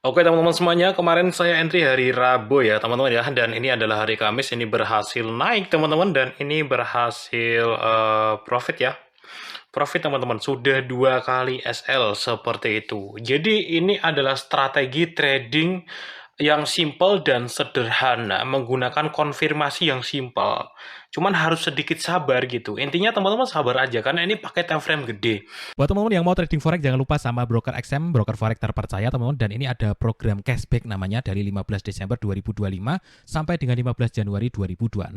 Oke teman-teman semuanya, kemarin saya entry hari Rabu ya teman-teman ya, dan ini adalah hari Kamis, ini berhasil naik teman-teman, dan ini berhasil profit ya. Profit teman-teman, sudah 2 kali SL seperti itu. Jadi ini adalah strategi trading yang simple dan sederhana, menggunakan konfirmasi yang simple. Cuman harus sedikit sabar gitu. Intinya teman-teman sabar aja, karena ini pakai time frame gede. Buat teman-teman yang mau trading forex, jangan lupa sama broker XM, broker forex terpercaya teman-teman. Dan ini ada program cashback namanya dari 15 Desember 2025 sampai dengan 15 Januari 2026.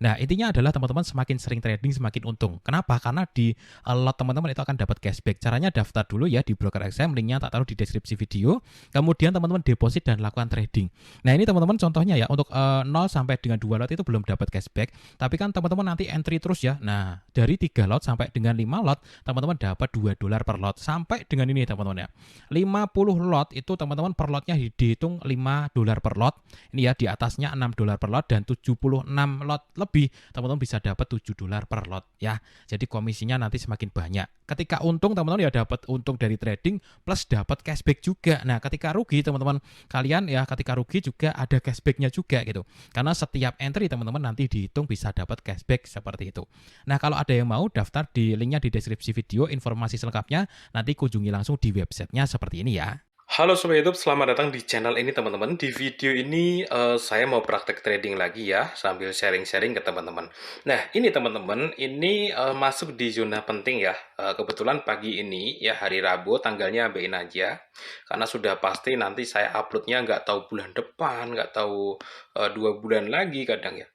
Nah intinya adalah teman-teman semakin sering trading semakin untung. Kenapa? Karena di lot teman-teman itu akan dapat cashback. Caranya daftar dulu ya di broker XM, linknya tak taruh di deskripsi video. Kemudian teman-teman deposit dan lakukan trading. Nah ini teman-teman contohnya ya, untuk 0 sampai dengan 2 lot itu belum dapat cashback. Tapi kan teman-teman nanti entry terus ya. Nah dari 3 lot sampai dengan 5 lot teman-teman dapat $2 per lot sampai dengan ini teman-teman ya. 50 lot itu teman-teman per lotnya dihitung $5 per lot. Ini ya di atasnya $6 per lot, dan 76 lot lebih teman-teman bisa dapat $7 per lot ya. Jadi komisinya nanti semakin banyak. Ketika untung teman-teman ya dapat untung dari trading plus dapat cashback juga. Nah, ketika rugi teman-teman kalian ya, ketika rugi juga ada cashbacknya juga gitu. Karena setiap entry teman-teman nanti dihitung bisa dapat cashback seperti itu. Nah, kalau ada yang mau daftar, di linknya di deskripsi video, informasi selengkapnya nanti kunjungi langsung di websitenya seperti ini ya. Halo Sobat YouTube, selamat datang di channel ini teman-teman. Di video ini saya mau praktek trading lagi ya, sambil sharing-sharing ke teman-teman. Nah ini teman-teman, ini masuk di zona penting ya. Kebetulan pagi ini ya, hari Rabu, tanggalnya ambilin aja. Karena sudah pasti nanti saya uploadnya nggak tahu bulan depan, nggak tahu 2 bulan lagi kadang ya.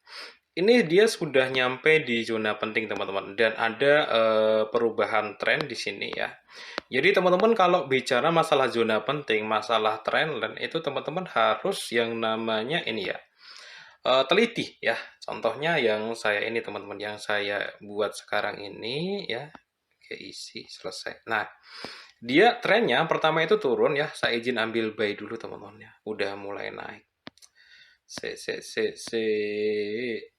Ini dia sudah nyampe di zona penting teman-teman, dan ada perubahan tren di sini ya. Jadi teman-teman kalau bicara masalah zona penting, masalah trendline itu teman-teman harus yang namanya ini ya, teliti ya. Contohnya yang saya ini teman-teman, yang saya buat sekarang ini ya, keisi selesai. Nah, dia trennya pertama itu turun ya, saya izin ambil buy dulu teman-teman ya. Udah mulai naik. Se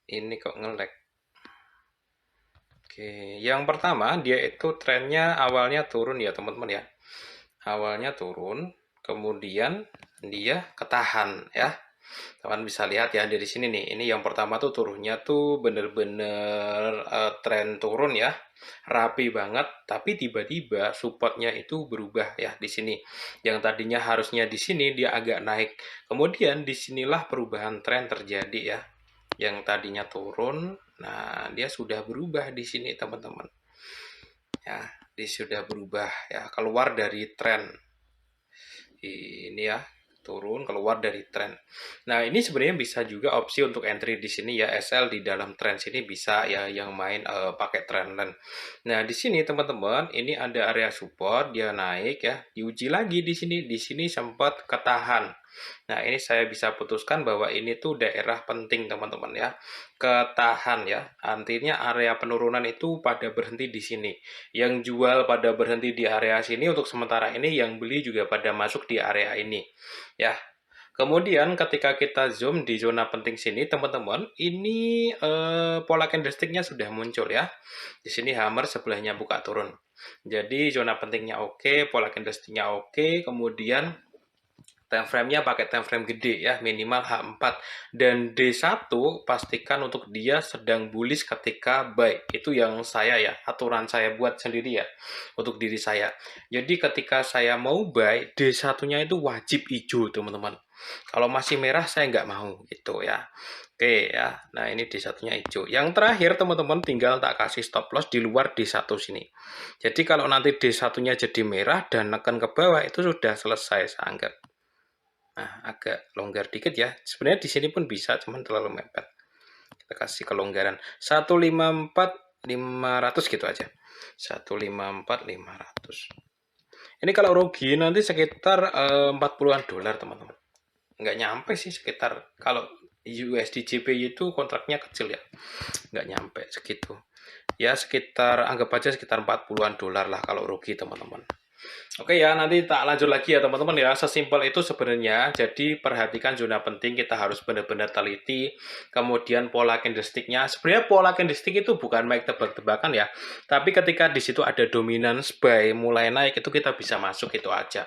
ini kok nge-lag. Oke, yang pertama dia itu trennya awalnya turun ya teman-teman ya. Awalnya turun, kemudian dia ketahan ya. Teman bisa lihat ya dari sini nih. Ini yang pertama tuh turunnya tuh bener-bener tren turun ya. Rapi banget, tapi tiba-tiba supportnya itu berubah ya di sini. Yang tadinya harusnya di sini dia agak naik. Kemudian disinilah perubahan tren terjadi ya. Yang tadinya turun, nah dia sudah berubah di sini teman-teman. Ya, dia sudah berubah ya, keluar dari tren ini ya, turun keluar dari tren. Nah ini sebenarnya bisa juga opsi untuk entry di sini ya, SL di dalam tren sini bisa ya, yang main pakai trendline. Nah di sini teman-teman, ini ada area support, dia naik ya, diuji lagi di sini sempat ketahan. Nah ini saya bisa putuskan bahwa ini tuh daerah penting teman-teman ya, ketahan ya, artinya area penurunan itu pada berhenti di sini. Yang jual pada berhenti di area sini untuk sementara ini, yang beli juga pada masuk di area ini ya. Kemudian ketika kita zoom di zona penting sini teman-teman, ini pola candlesticknya sudah muncul ya. Di sini hammer sebelahnya buka turun. Jadi zona pentingnya oke, pola candlesticknya oke, kemudian time frame-nya pakai time frame gede ya, minimal H4, dan D1 pastikan untuk dia sedang bullish ketika buy. Itu yang saya ya, aturan saya buat sendiri ya untuk diri saya. Jadi ketika saya mau buy, D1-nya itu wajib hijau teman-teman. Kalau masih merah saya nggak mau gitu ya. Oke ya, nah ini D1-nya hijau. Yang terakhir teman-teman, tinggal tak kasih stop loss di luar D1 sini. Jadi kalau nanti D1-nya jadi merah dan neken ke bawah, itu sudah selesai saya anggap. Nah, agak longgar dikit ya. Sebenarnya di sini pun bisa, cuman terlalu mepet. Kita kasih kelonggaran 154.500 gitu aja. 154.500. Ini kalau rugi nanti sekitar 40-an dolar teman-teman. Nggak nyampe sih, sekitar kalau USD JPY itu kontraknya kecil ya. Nggak nyampe segitu. Ya sekitar, anggap aja sekitar 40-an dolar lah kalau rugi teman-teman. Oke ya, nanti tak lanjut lagi ya teman-teman ya. Sesimpel itu sebenarnya. Jadi perhatikan zona penting, kita harus benar-benar teliti. Kemudian pola candlestick-nya. Sebenarnya pola candlestick itu bukan main tebak-tebakan ya. Tapi ketika di situ ada dominance buy mulai naik, itu kita bisa masuk itu aja.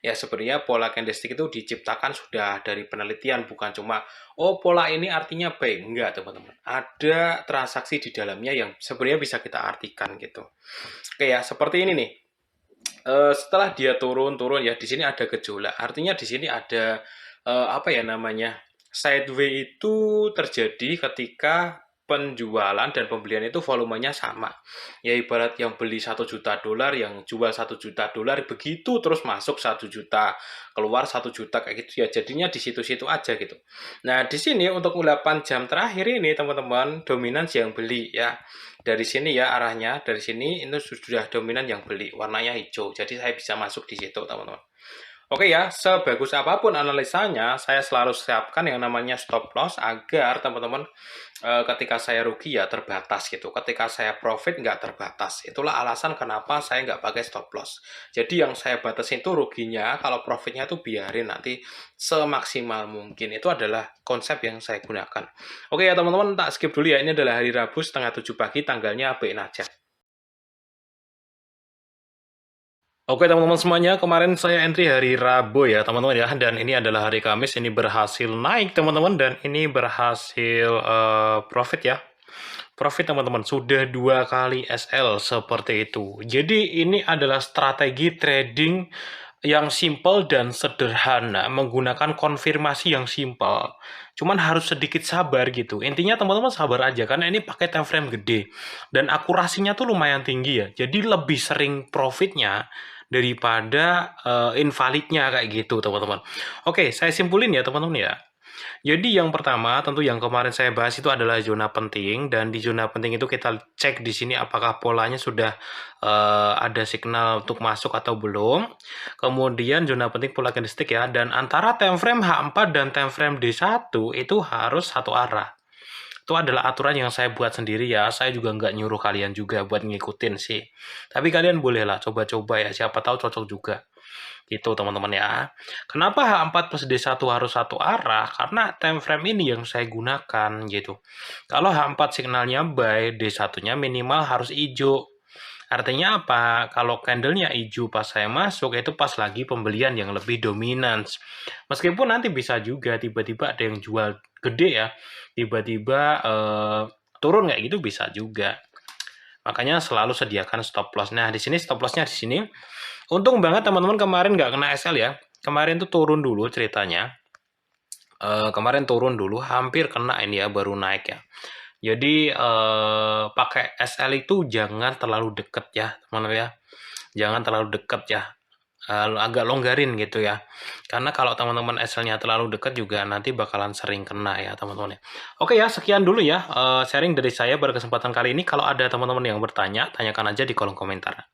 Ya sebenarnya pola candlestick itu diciptakan sudah dari penelitian, bukan cuma oh pola ini artinya baik, enggak teman-teman. Ada transaksi di dalamnya yang sebenarnya bisa kita artikan gitu. Oke ya, seperti ini nih. Setelah dia turun ya, di sini ada gejolak. Artinya di sini ada apa ya namanya? Sideway itu terjadi ketika penjualan dan pembelian itu volumenya sama. Ya ibarat yang beli 1 juta dolar, yang jual 1 juta dolar, begitu terus masuk 1 juta, keluar 1 juta kayak gitu ya. Jadinya di situ-situ aja gitu. Nah, di sini untuk 8 jam terakhir ini teman-teman dominasi yang beli ya. Dari sini ya arahnya, dari sini itu sudah dominan yang beli, warnanya hijau. Jadi saya bisa masuk di situ, teman-teman. Oke ya, sebagus apapun analisanya, saya selalu siapkan yang namanya stop loss agar teman-teman ketika saya rugi ya terbatas gitu. Ketika saya profit nggak terbatas. Itulah alasan kenapa saya nggak pakai stop loss. Jadi yang saya batasin itu ruginya, kalau profitnya tuh biarin nanti semaksimal mungkin. Itu adalah konsep yang saya gunakan. Oke ya teman-teman, tak skip dulu ya. Ini adalah hari Rabu setengah 7 pagi, tanggalnya apain aja. Oke teman-teman semuanya, kemarin saya entry hari Rabu ya teman-teman ya, dan ini adalah hari Kamis, ini berhasil naik teman-teman, dan ini berhasil profit ya. Profit teman-teman, sudah 2 kali SL seperti itu. Jadi ini adalah strategi trading yang simple dan sederhana, menggunakan konfirmasi yang simple. Cuman harus sedikit sabar gitu. Intinya teman-teman sabar aja, karena ini pakai time frame gede. Dan akurasinya tuh lumayan tinggi ya. Jadi lebih sering profitnya daripada invalidnya kayak gitu teman-teman. Oke, saya simpulin ya teman-teman ya. Jadi yang pertama tentu yang kemarin saya bahas itu adalah zona penting, dan di zona penting itu kita cek di sini apakah polanya sudah ada signal untuk masuk atau belum. Kemudian zona penting pola candlestick ya, dan antara time frame H4 dan time frame D1 itu harus satu arah. Itu adalah aturan yang saya buat sendiri ya, saya juga nggak nyuruh kalian juga buat ngikutin sih. Tapi kalian bolehlah coba-coba ya, siapa tahu cocok juga. Gitu teman-teman ya. Kenapa H4 plus D1 harus satu arah? Karena time frame ini yang saya gunakan gitu. Kalau H4 signalnya buy, D1-nya minimal harus hijau. Artinya apa? Kalau candlenya hijau pas saya masuk, itu pas lagi pembelian yang lebih dominan. Meskipun nanti bisa juga tiba-tiba ada yang jual gede ya, tiba-tiba turun kayak gitu bisa juga. Makanya selalu sediakan stop loss. Nah, di sini stop lossnya di sini. Untung banget teman-teman kemarin nggak kena SL ya. Kemarin tuh turun dulu ceritanya. Kemarin turun dulu, hampir kena ini ya, baru naik ya. Jadi pakai SL itu jangan terlalu deket ya teman-teman ya. Jangan terlalu deket ya. Agak longgarin gitu ya. Karena kalau teman-teman SL-nya terlalu dekat juga nanti bakalan sering kena ya teman-teman ya. Oke ya, sekian dulu ya sharing dari saya pada kesempatan kali ini. Kalau ada teman-teman yang bertanya, tanyakan aja di kolom komentar.